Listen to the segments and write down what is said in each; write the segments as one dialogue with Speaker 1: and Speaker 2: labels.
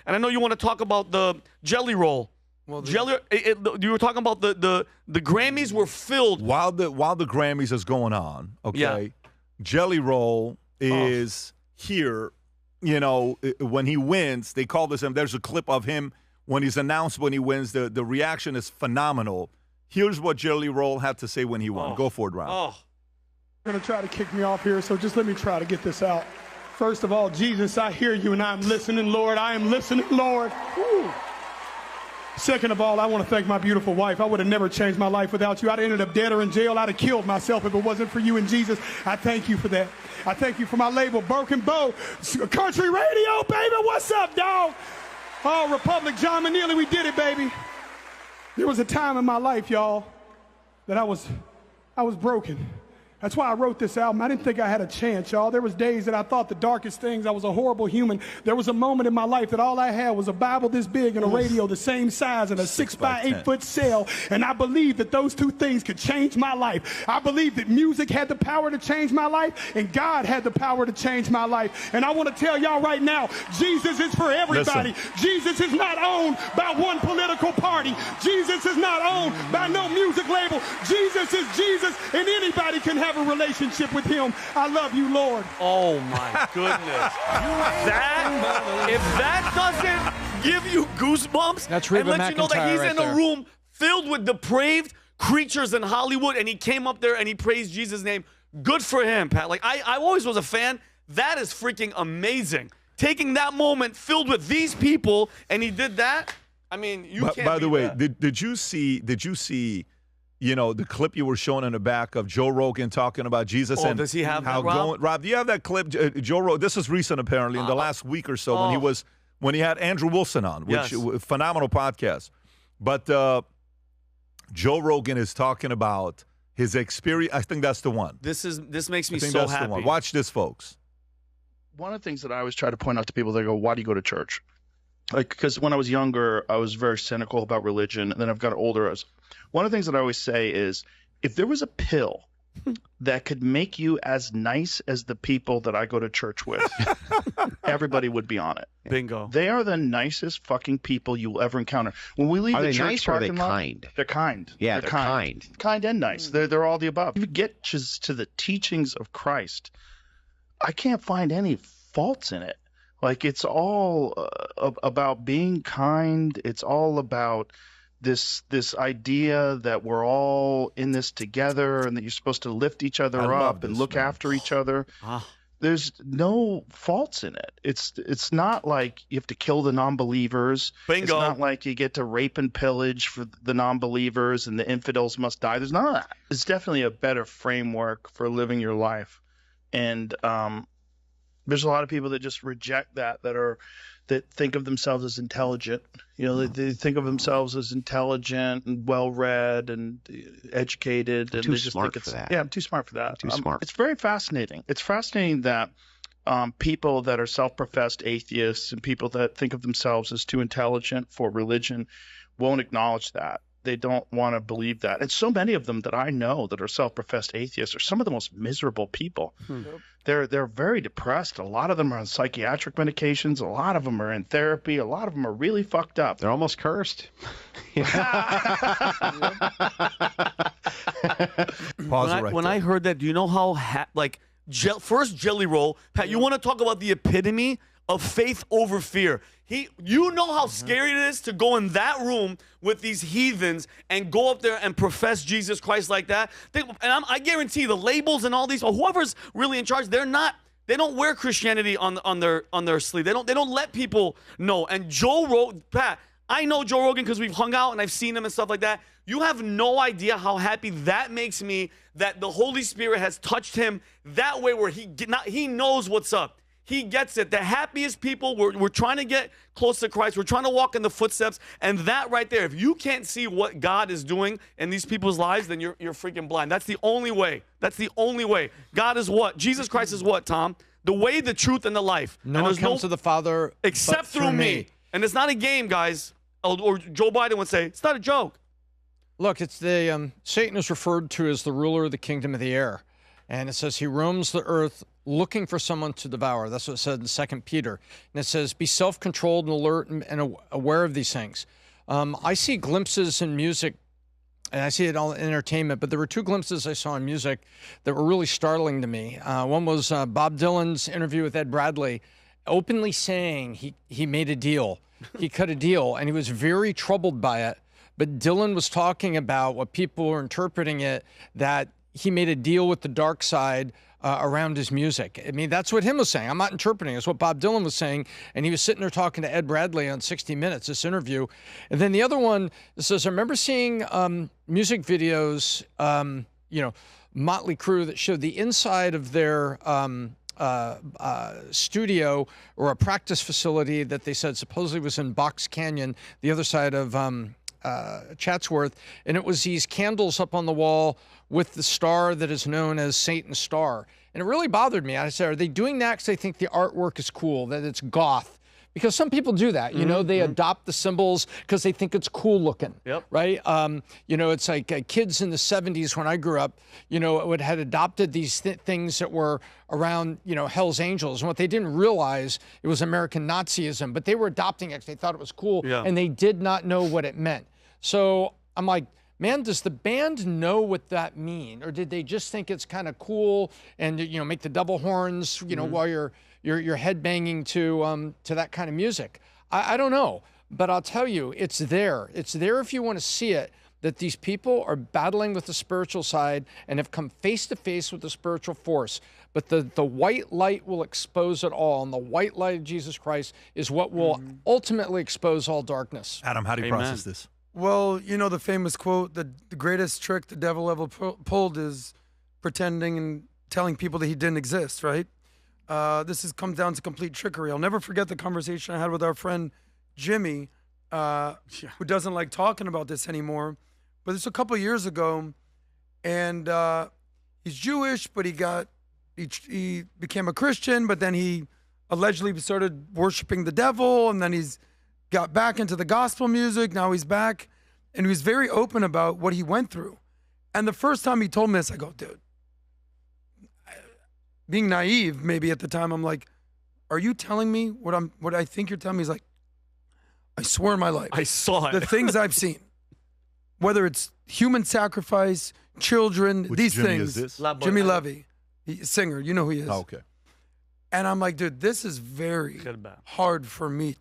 Speaker 1: And I know you want to talk about the Jelly Roll.
Speaker 2: Well,
Speaker 1: You were talking about the Grammys were filled.
Speaker 3: While the Grammys is going on, okay,
Speaker 1: Yeah.
Speaker 3: Jelly Roll is here. You know, when he wins, they call this him. There's a clip of him when he's announced when he wins. The reaction is phenomenal. Here's what Jelly Roll had to say when he won. Go for it, Rob.
Speaker 1: Oh.
Speaker 4: You're going to try to kick me off here, so just let me try to get this out. First of all, Jesus, I hear you and I'm listening, Lord. I am listening, Lord. Woo. Second of all, I want to thank my beautiful wife. I would have never changed my life without you. I'd have ended up dead or in jail. I'd have killed myself if it wasn't for you and Jesus. I thank you for that. I thank you for my label, Broken Bow, Country Radio, baby. What's up, dog? Oh, Republic, John Manili, we did it, baby. There was a time in my life, y'all, that I was broken. That's why I wrote this album. I didn't think I had a chance, y'all. There was days that I thought the darkest things. I was a horrible human. There was a moment in my life that all I had was a Bible this big and a radio the same size and a 6x8 foot cell. And I believed that those two things could change my life. I believed that music had the power to change my life and God had the power to change my life. And I want to tell y'all right now, Jesus is for everybody.
Speaker 3: Listen.
Speaker 4: Jesus is not owned by one political party. Jesus is not owned by no music label. Jesus is Jesus, and anybody can have a relationship with him. I love you, Lord.
Speaker 1: Oh my goodness. If that doesn't give you goosebumps
Speaker 2: That's
Speaker 1: and
Speaker 2: Reba
Speaker 1: let you know that
Speaker 2: McEntire
Speaker 1: he's
Speaker 2: right
Speaker 1: in a
Speaker 2: there.
Speaker 1: room filled with depraved creatures in Hollywood and he came up there and he praised Jesus' name, good for him, Pat. Like I always was a fan. That is freaking amazing. Taking that moment filled with these people and he did that. I mean, you can't.
Speaker 3: By the way,
Speaker 1: that.
Speaker 3: did you see? You know, the clip you were showing in the back of Joe Rogan talking about Jesus and
Speaker 1: does he have
Speaker 3: how
Speaker 1: that, Rob?
Speaker 3: going. Rob, do you have that clip? Joe Rogan. This is recent, apparently, in the last week or so when he had Andrew Wilson on, which phenomenal podcast. But Joe Rogan is talking about his experience. I think that's the one.
Speaker 1: This makes me
Speaker 3: I think
Speaker 1: so
Speaker 3: that's
Speaker 1: happy.
Speaker 3: the one. Watch this, folks.
Speaker 5: One of the things that I always try to point out to people, they go, why do you go to church? Like, because when I was younger, I was very cynical about religion. And then I've got older. One of the things that I always say is, if there was a pill that could make you as nice as the people that I go to church with, everybody would be on it.
Speaker 1: Bingo.
Speaker 5: They are the nicest fucking people you'll ever encounter. When we leave
Speaker 6: Are
Speaker 5: the
Speaker 6: they
Speaker 5: church
Speaker 6: nice or are they
Speaker 5: parking lot,
Speaker 6: kind?
Speaker 5: they're kind.
Speaker 6: Yeah, they're kind.
Speaker 5: Kind and nice. They're all the above. If you get just to the teachings of Christ, I can't find any faults in it. Like, it's all about being kind. It's all about this idea that we're all in this together and that you're supposed to lift each other up and look after each other. There's no faults in it. It's not like you have to kill the non-believers.
Speaker 1: Bingo.
Speaker 5: It's not like you get to rape and pillage for the non-believers and the infidels must die. There's none of that. It's definitely a better framework for living your life. And there's a lot of people that just reject that think of themselves as intelligent. You know, they think of themselves as intelligent and well-read and educated. And
Speaker 6: Too
Speaker 5: they just
Speaker 6: smart
Speaker 5: think it's,
Speaker 6: for that.
Speaker 5: Yeah, I'm too smart for that.
Speaker 6: Too smart.
Speaker 5: It's very fascinating. It's fascinating that people that are self-professed atheists and people that think of themselves as too intelligent for religion won't acknowledge that. They don't want to believe that. And so many of them that I know that are self-professed atheists are some of the most miserable people. They're very depressed. A lot of them are on psychiatric medications. A lot of them are in therapy. A lot of them are really fucked up.
Speaker 6: They're almost cursed.
Speaker 1: When I heard that, do you know how first Jelly Roll, Pat, you want to talk about the epitome of faith over fear. You know how scary it is to go in that room with these heathens and go up there and profess Jesus Christ like that. I guarantee the labels and all these, or whoever's really in charge, they don't wear Christianity on their sleeve. They don't let people know. And Joe Rogan, Pat, I know Joe Rogan because we've hung out and I've seen him and stuff like that. You have no idea how happy that makes me that the Holy Spirit has touched him that way where he knows what's up. He gets it. The happiest people, we're trying to get close to Christ. We're trying to walk in the footsteps. And that right there, if you can't see what God is doing in these people's lives, then you're freaking blind. That's the only way. That's the only way. God is what? Jesus Christ is what, Tom? The way, the truth, and the life.
Speaker 2: No one comes to the Father
Speaker 1: except through me. And it's not a game, guys. Or Joe Biden would say, it's not a joke.
Speaker 2: Look, it's Satan is referred to as the ruler of the kingdom of the air. And it says he roams the earth looking for someone to devour. That's what it said in 2 Peter. And it says, be self-controlled and alert and aware of these things. I see glimpses in music, and I see it all in entertainment, but there were 2 glimpses I saw in music that were really startling to me. One was Bob Dylan's interview with Ed Bradley, openly saying he made a deal. He cut a deal, and he was very troubled by it. But Dylan was talking about what people were interpreting it, that he made a deal with the dark side around his music. I mean, that's what him was saying. I'm not interpreting. It's what Bob Dylan was saying. And he was sitting there talking to Ed Bradley on 60 Minutes, this interview. And then the other one says, I remember seeing music videos, Motley Crue, that showed the inside of their studio or a practice facility that they said supposedly was in Box Canyon, the other side of Chatsworth, and it was these candles up on the wall with the star that is known as Satan's Star. And it really bothered me. I said, are they doing that because they think the artwork is cool, that it's goth? Because some people do that, you know, they adopt the symbols because they think it's cool looking, right? It's like kids in the 70s when I grew up, had adopted these things that were around, Hell's Angels. And what they didn't realize, it was American Nazism, but they were adopting it because they thought it was cool, and they did not know what it meant. So I'm like, man, does the band know what that mean? Or did they just think it's kind of cool and, make the double horns, while you're headbanging to that kind of music? I don't know, but I'll tell you, it's there. It's there if you want to see it, that these people are battling with the spiritual side and have come face to face with the spiritual force. But the white light will expose it all, and the white light of Jesus Christ is what will ultimately expose all darkness.
Speaker 3: Adam, how do you process this?
Speaker 6: Well, the famous quote, the greatest trick the devil ever pulled is pretending and telling people that he didn't exist, right? This has come down to complete trickery. I'll never forget the conversation I had with our friend Jimmy, who doesn't like talking about this anymore. But this was a couple of years ago, and he's Jewish, but he became a Christian, but then he allegedly started worshiping the devil, and then he's got back into the gospel music. Now he's back, and he was very open about what he went through. And the first time he told me this, I go, dude, being naive maybe at the time, I'm like, are you telling me what I think you're telling me? He's like, I swear on my life,
Speaker 1: I saw it.
Speaker 6: The things I've seen, whether it's human sacrifice, children,
Speaker 3: Which
Speaker 6: these
Speaker 3: Jimmy
Speaker 6: things.
Speaker 3: is this?
Speaker 6: Jimmy Levy, singer, you know who he is.
Speaker 3: Oh, okay.
Speaker 6: And I'm like, dude, this is very hard for me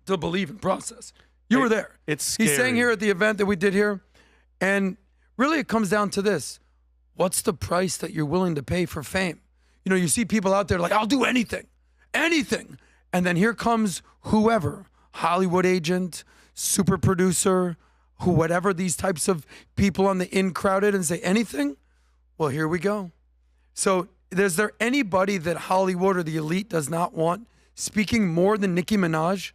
Speaker 6: to believe and process. You were there.
Speaker 1: It's scary.
Speaker 6: He sang here at the event that we did here. And really it comes down to this. What's the price that you're willing to pay for fame? You see people out there like, I'll do anything. And then here comes whoever, Hollywood agent, super producer, whatever, these types of people on the in crowded and say anything. Well, here we go. So is there anybody that Hollywood or the elite does not want speaking more than Nicki Minaj?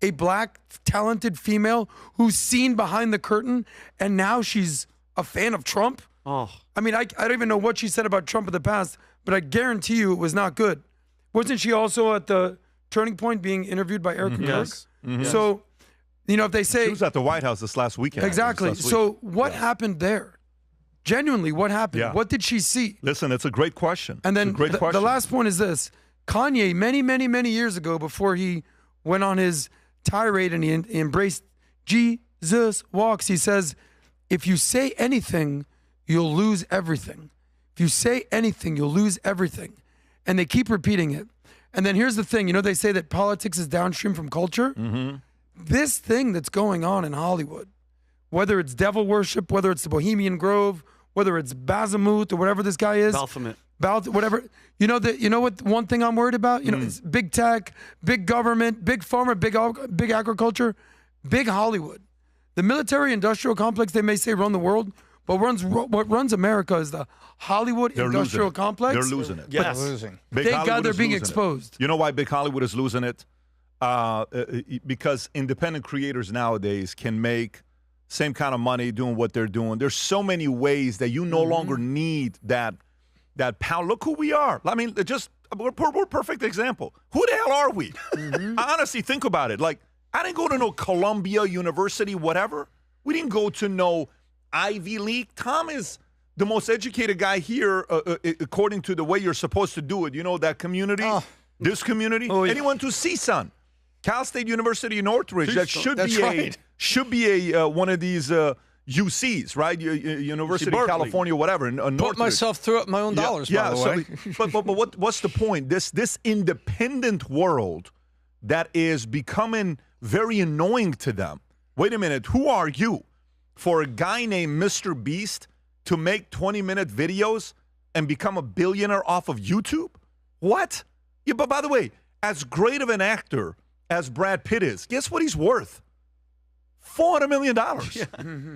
Speaker 6: A black, talented female who's seen behind the curtain, and now she's a fan of Trump?
Speaker 1: Oh.
Speaker 6: I mean, I don't even know what she said about Trump in the past, but I guarantee you it was not good. Wasn't she also at the Turning Point being interviewed by Erica Kirk?
Speaker 1: Yes.
Speaker 6: So, if they say...
Speaker 3: She was at the White House this last weekend.
Speaker 6: Exactly. So what happened there? Genuinely, what happened?
Speaker 3: Yeah.
Speaker 6: What did she see?
Speaker 3: Listen, it's a great question.
Speaker 6: And then
Speaker 3: the
Speaker 6: last point is this. Kanye, many, many, many years ago, before he went on his tirade and he embraced Jesus walks, he says, if you say anything, you'll lose everything. If you say anything, you'll lose everything. And they keep repeating it. And then here's the thing. They say that politics is downstream from culture. This thing that's going on in Hollywood, whether it's devil worship, whether it's the Bohemian Grove, whether it's Bazamuth or whatever this guy is.
Speaker 1: Baphomet.
Speaker 6: Whatever. You know what one thing I'm worried about? It's big tech, big government, big pharma, big agriculture, big Hollywood. The military industrial complex, they may say run the world, but what runs America is the Hollywood industrial complex.
Speaker 3: They're losing it.
Speaker 1: Yes.
Speaker 2: They're losing.
Speaker 6: Thank God they're being exposed.
Speaker 3: You know why Big Hollywood is losing it? Because independent creators nowadays can make same kind of money doing what they're doing. There's so many ways that you no longer need that power. Look who we are. I mean, we're a perfect example. Who the hell are we? Honestly, think about it. Like, I didn't go to no Columbia University, whatever. We didn't go to no Ivy League. Tom is the most educated guy here, according to the way you're supposed to do it. You know, that community, this community.
Speaker 1: Oh, yeah.
Speaker 3: Anyone to CSUN, Cal State University Northridge, that should
Speaker 2: That's
Speaker 3: be
Speaker 2: right.
Speaker 3: a one of these UCs, right? University of California, whatever. In Northridge.
Speaker 2: Put myself through it my own dollars, by the way.
Speaker 3: But what's the point? This independent world that is becoming very annoying to them. Wait a minute, who are you for a guy named Mr. Beast to make 20-minute videos and become a billionaire off of YouTube? What? Yeah, but by the way, as great of an actor as Brad Pitt is, guess what he's worth? $400 million. Yeah.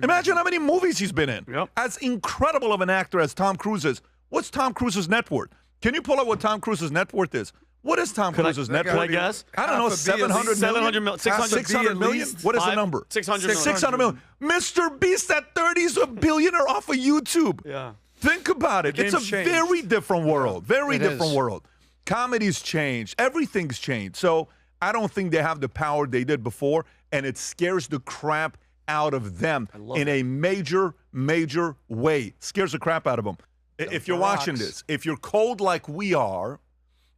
Speaker 3: Imagine how many movies he's been in.
Speaker 1: Yep.
Speaker 3: As incredible of an actor as Tom Cruise is, what's Tom Cruise's net worth? Can you pull out what Tom Cruise's net worth is? What is Tom Cruise's net worth?
Speaker 1: Can I guess?
Speaker 3: I don't know, 700 million? 600 million? What is the number?
Speaker 1: 600 million.
Speaker 3: 600 million. Mr. Beast at 30 is a billionaire off of YouTube.
Speaker 1: Yeah.
Speaker 3: Think about it. It's a
Speaker 6: changed.
Speaker 3: very different world. Very
Speaker 2: It
Speaker 3: different
Speaker 2: is.
Speaker 3: world. Comedy's changed. Everything's changed. So I don't think they have the power they did before, and it scares the crap out of them in a major, major way. Scares the crap out of them. If you're watching this, if you're cold like we are,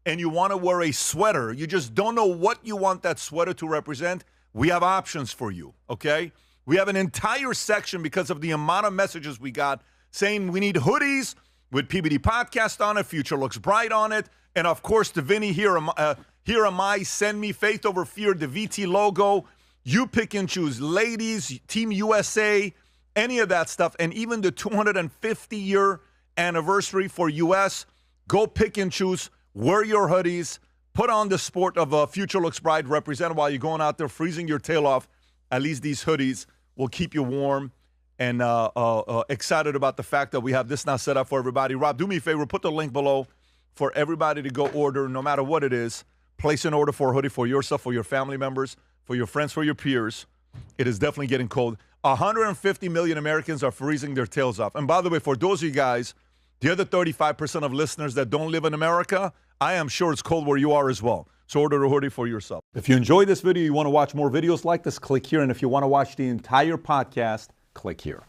Speaker 3: and you want to wear a sweater, you just don't know what you want that sweater to represent, we have options for you, okay? We have an entire section because of the amount of messages we got saying we need hoodies with PBD Podcast on it, Future Looks Bright on it, and of course the Vinny, Here Am I, Send Me, Faith Over Fear, the VT logo. You pick and choose. Ladies, Team USA, any of that stuff, and even the 250-year anniversary for US, go pick and choose. Wear your hoodies. Put on the sport of Future Looks Bright. Represent while you're going out there freezing your tail off. At least these hoodies will keep you warm and excited about the fact that we have this now set up for everybody. Rob, do me a favor. Put the link below for everybody to go order, no matter what it is. Place an order for a hoodie for yourself, for your family members, for your friends, for your peers. It is definitely getting cold. 150 million Americans are freezing their tails off. And by the way, for those of you guys, the other 35% of listeners that don't live in America, I am sure it's cold where you are as well. So order a hoodie for yourself. If you enjoyed this video, you want to watch more videos like this, click here. And if you want to watch the entire podcast, click here.